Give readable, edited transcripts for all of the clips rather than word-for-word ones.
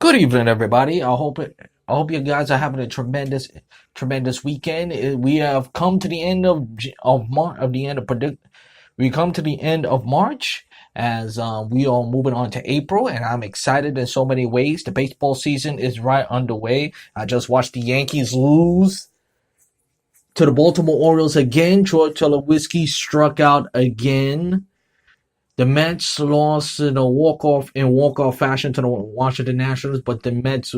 Good evening, everybody. I hope you guys are having a tremendous weekend. We have come to the end of March of the end of predict. We come to the end of March as we are moving on to April, and I'm excited in so many ways. The baseball season is right underway. I just watched the Yankees lose to the Baltimore Orioles again. Troy Tulowitzki struck out again. The Mets lost in a walk-off fashion to the Washington Nationals, but the Mets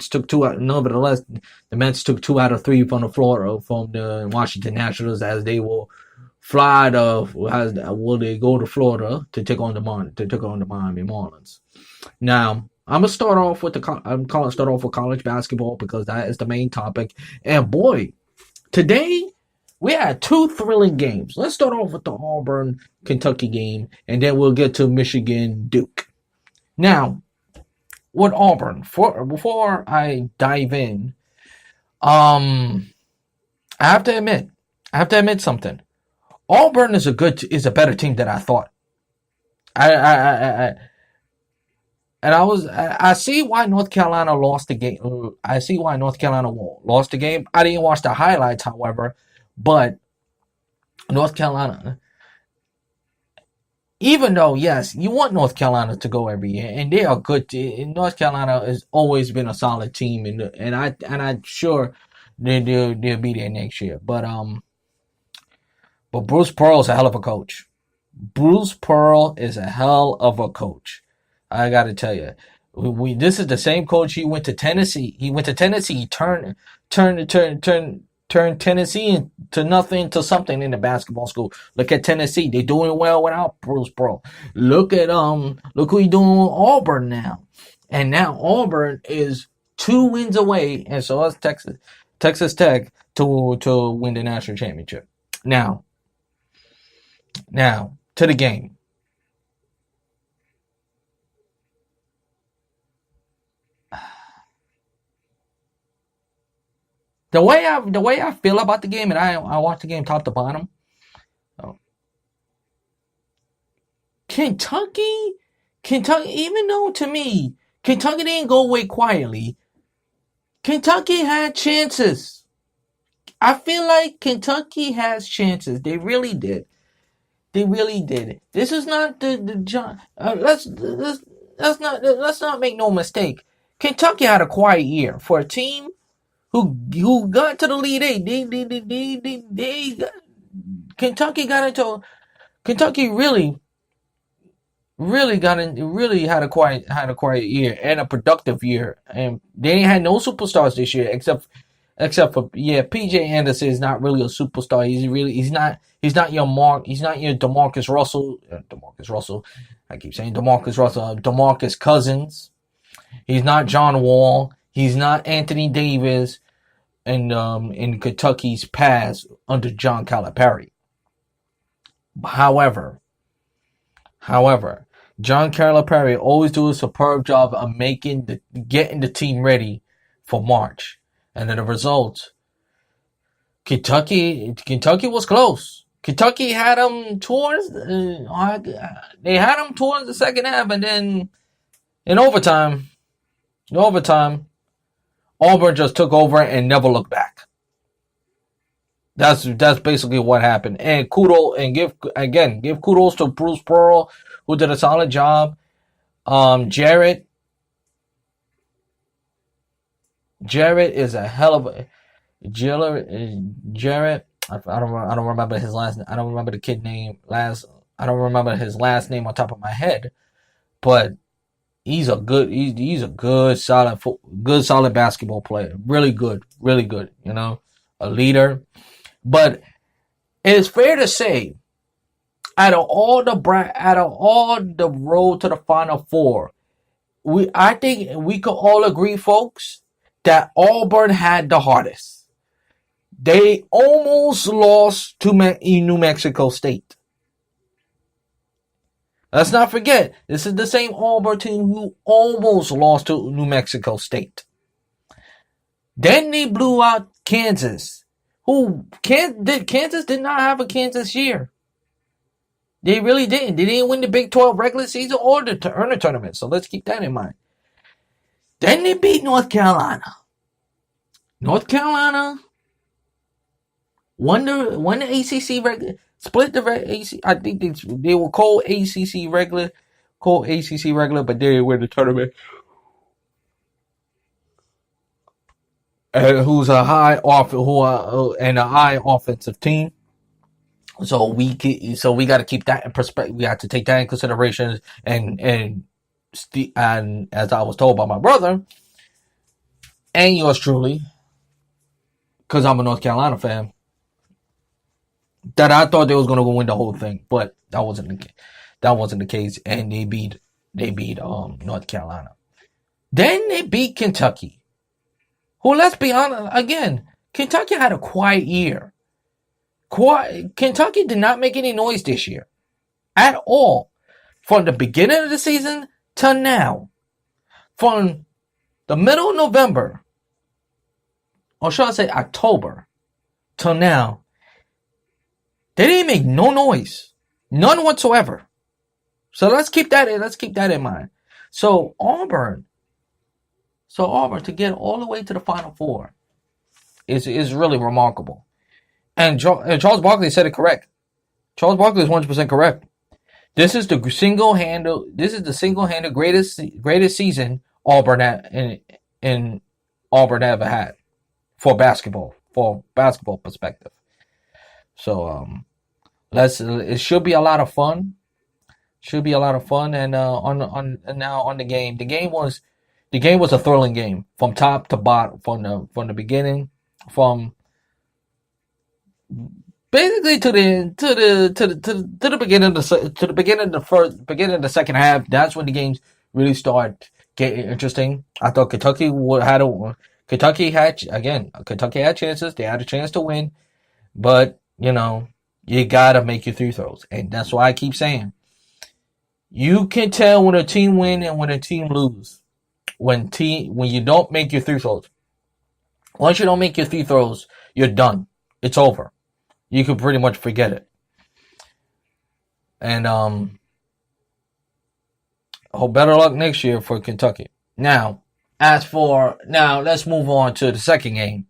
took two out. Nevertheless, the Mets took 2 out of 3 from the Washington Nationals as they will they go to Florida to take on the Miami Marlins. Now, I'm gonna start off with college basketball because that is the main topic. And boy, today we had 2 thrilling games. Let's start off with the Auburn Kentucky game, and then we'll get to Michigan Duke. Now, with Auburn, before I dive in, I have to admit something. Auburn is a better team than I thought. I I see why North Carolina lost the game. I see why North Carolina lost the game. I didn't watch the highlights, however, but North Carolina, even though yes, you want North Carolina to go every year, and they are good. North Carolina has always been a solid team, and I'm sure they'll be there next year. But Bruce Pearl is a hell of a coach. Bruce Pearl is a hell of a coach. I got to tell you, this is the same coach. He went to Tennessee. He turned Tennessee into nothing to something in the basketball school. Look at Tennessee; they're doing well without Bruce Pearl. Look who he's doing with Auburn now, and now Auburn is 2 wins away, and so is Texas Tech to win the national championship. Now, to the game. The way I feel about the game, and I watch the game top to bottom. uh, Kentucky, even though to me Kentucky didn't go away quietly, Kentucky had chances. I feel like Kentucky has chances. They really did. They really did. This is not the John. Let's not make no mistake. Kentucky had a quiet year for a team who got to the lead eight. Kentucky got into Kentucky really had a quiet year and a productive year, and they ain't had no superstars this year except for PJ Anderson is not really a superstar. He's not your DeMarcus Russell. I keep saying DeMarcus Russell. DeMarcus Cousins. He's not John Wall. He's not Anthony Davis in Kentucky's past under John Calipari. However, John Calipari always do a superb job of getting the team ready for March. And then the result, Kentucky was close. Kentucky had them towards the second half, and then in overtime, Auburn just took over and never looked back. That's basically what happened. And give kudos to Bruce Pearl, who did a solid job. Jarrett is a hell of a Jarrett. I don't remember his last. I don't remember the kid name last. I don't remember his last name on top of my head, but he's a good solid basketball player. Really good. A leader. But it's fair to say, out of all the road to the Final Four, I think we could all agree, folks, that Auburn had the hardest. They almost lost to New Mexico State. Let's not forget, this is the same Auburn team who almost lost to New Mexico State. Then they blew out Kansas. Kansas did not have a Kansas year. They really didn't. They didn't win the Big 12 regular season or the tournament. So let's keep that in mind. Then they beat North Carolina. North Carolina won the ACC regular, split the ACC. I think they were called ACC regular, but they win the tournament. Who's a high and a high offensive team. So we got to keep that in perspective. We have to take that in consideration. And as I was told by my brother and yours truly, because I'm a North Carolina fan, that I thought they was gonna go win the whole thing, but that wasn't the case, and they beat North Carolina. Then they beat Kentucky, who, let's be honest, again, Kentucky had a quiet year. Kentucky did not make any noise this year at all, from the beginning of the season to now. From the middle of November, or should I say October, till now, they didn't make no noise, none whatsoever. So let's keep that in mind. So Auburn to get all the way to the Final Four is really remarkable. And Charles Barkley said it correct. Charles Barkley is 100% correct. This is the single-handed greatest season Auburn in Auburn ever had for basketball perspective. So it should be a lot of fun. And on the game. The game was a thrilling game from top to bottom, from the beginning, from basically to the beginning of the second half. That's when the games really start getting interesting. I thought Kentucky had chances. They had a chance to win, but you gotta make your free throws, and that's why I keep saying you can tell when a team win and when a team lose. When you don't make your free throws. Once you don't make your free throws, you're done. It's over. You can pretty much forget it. And better luck next year for Kentucky. Now, let's move on to the second game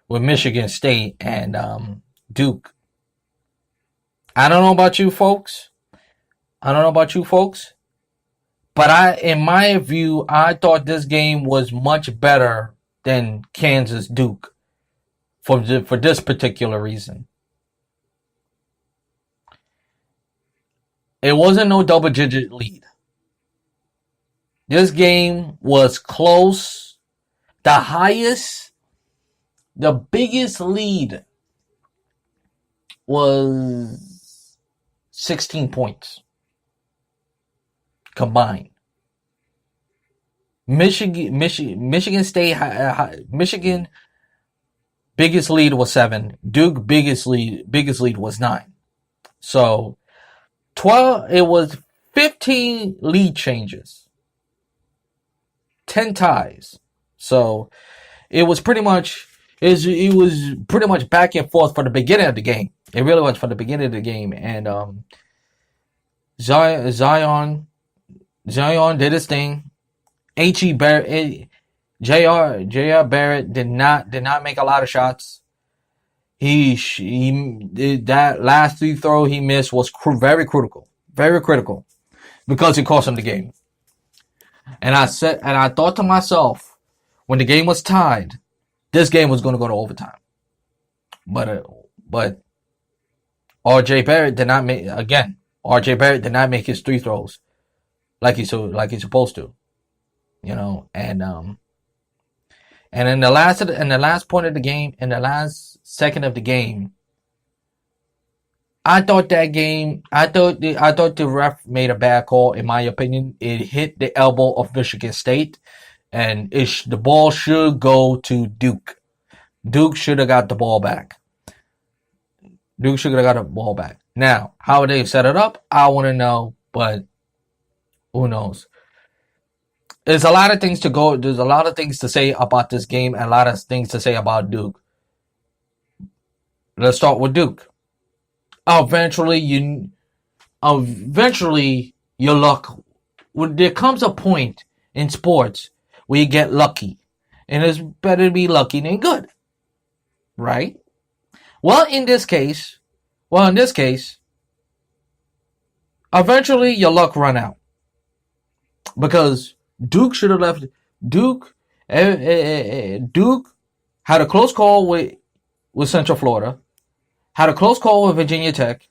with Michigan State and Duke. I don't know about you folks, but in my view, I thought this game was much better than Kansas Duke for this particular reason. It wasn't no double-digit lead. This game was close. The biggest lead was 16 points combined. Michigan State, Michigan biggest lead was 7. Duke biggest lead was 9. So 12. It was 15 lead changes, 10 ties. So it was pretty much back and forth from the beginning of the game. It really was from the beginning of the game, and Zion did his thing. J.R. Barrett did not make a lot of shots. He that last free throw he missed was very critical, because it cost him the game. And I thought to myself, when the game was tied, this game was going to go to overtime. But R.J. Barrett did not make his free throws like he's supposed to, and in the last point of the game, in the last second of the game, I thought the ref made a bad call. In my opinion, it hit the elbow of Michigan State, and the ball should go to Duke. Duke should have got the ball back. Now, how they set it up, I want to know, but who knows? There's a lot of things to say about this game, and a lot of things to say about Duke. Let's start with Duke. Eventually, your luck. There comes a point in sports we get lucky. And it's better to be lucky than good. Right? Well, in this case, eventually your luck run out. Because Duke should have left. Duke, Duke had a close call with Central Florida, had a close call with Virginia Tech,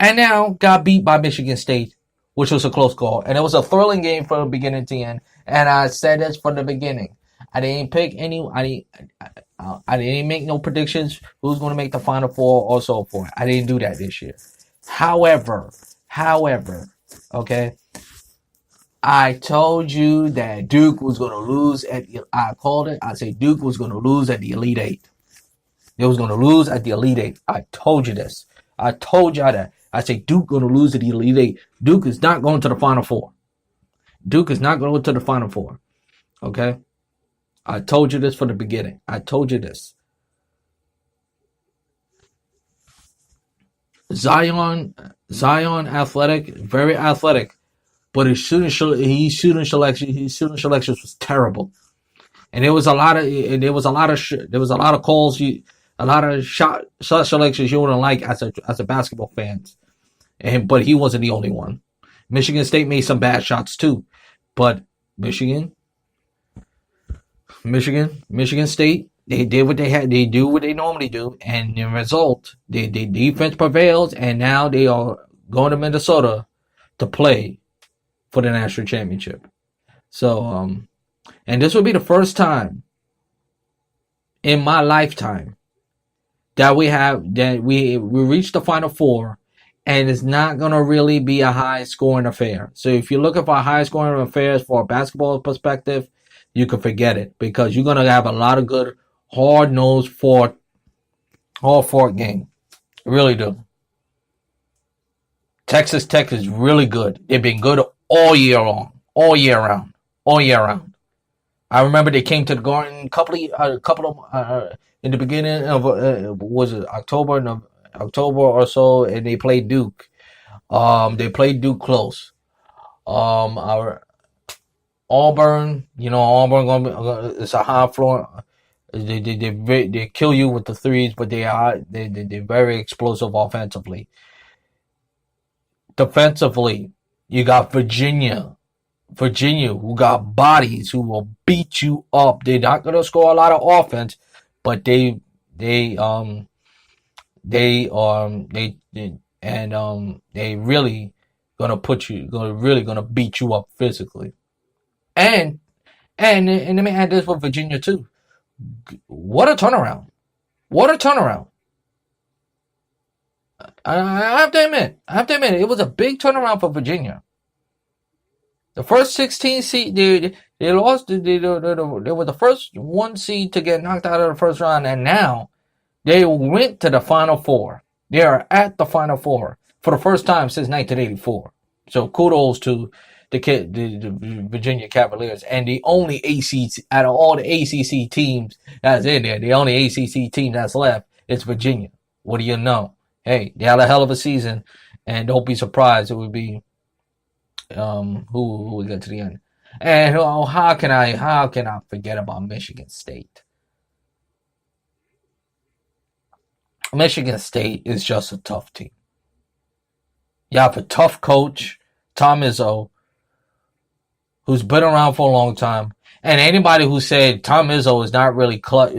and now got beat by Michigan State, which was a close call. And it was a thrilling game from the beginning to the end. And I said this from the beginning. I didn't pick any. I didn't make no predictions who's going to make the Final Four or so forth. I didn't do that this year. However, okay, I told you that Duke was going to lose I called it. I said Duke was going to lose at the Elite Eight. They was going to lose at the Elite Eight. I told you this. I told y'all that. I said Duke going to lose at the Elite Eight. Duke is not going to the Final Four. Duke is not going to the Final Four. Okay? I told you this from the beginning. I told you this. Zion athletic, very athletic, but his shooting selections was terrible. And there was a lot of calls, a lot of shot selections you wouldn't like as a basketball fan. But he wasn't the only one. Michigan State made some bad shots too, but Michigan State, they did what they had. They do what they normally do, and the result, the defense prevails, and now they are going to Minnesota to play for the national championship. So, and this will be the first time in my lifetime that we reached the Final Four, and it's not going to really be a high scoring affair. So if you're looking for a high scoring affairs for a basketball perspective, you can forget it, because you're going to have a lot of good hard-nosed fought game. Really do. Texas Tech is really good. They've been good all year long, all year round. I remember they came to the Garden a couple of in the beginning of was it October or so, and they played Duke. They played Duke close. Our Auburn, it's a high floor. They kill you with the threes, but they're very explosive offensively. Defensively, you got Virginia, who got bodies, who will beat you up. They're not going to score a lot of offense, but they really gonna beat you up physically. And let me add this with Virginia too. What a turnaround! I have to admit, it was a big turnaround for Virginia. The first 16 seed, they lost. They were the first one seed to get knocked out of the first round, and now they went to the Final Four. They are at the Final Four for the first time since 1984. So kudos to the Virginia Cavaliers, and the only ACC out of all the ACC teams that's in there, the only ACC team that's left is Virginia. What do you know? Hey, they had a hell of a season, and don't be surprised it would be who we get to the end. And how can I forget about Michigan State? Michigan State is just a tough team. You have a tough coach, Tom Izzo, who's been around for a long time. And anybody who said Tom Izzo is not really clutch,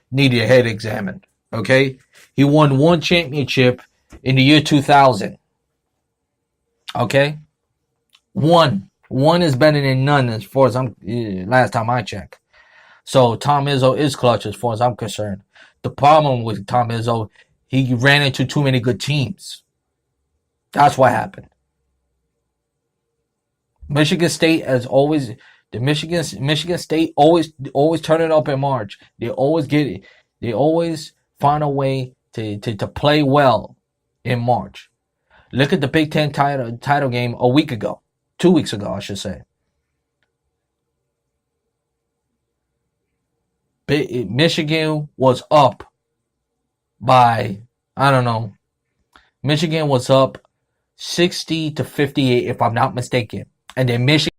need your head examined. Okay? He won one championship in the year 2000. Okay? One is better than none as far as last time I checked. So Tom Izzo is clutch as far as I'm concerned. The problem with Tom Izzo, he ran into too many good teams. That's what happened. Michigan State, as always, Michigan State always turn it up in March. They always get it. They always find a way to play well in March. Look at the Big Ten title game a week ago. 2 weeks ago, I should say. Michigan was up by, I don't know. Michigan was up 60-58, if I'm not mistaken. And then Michigan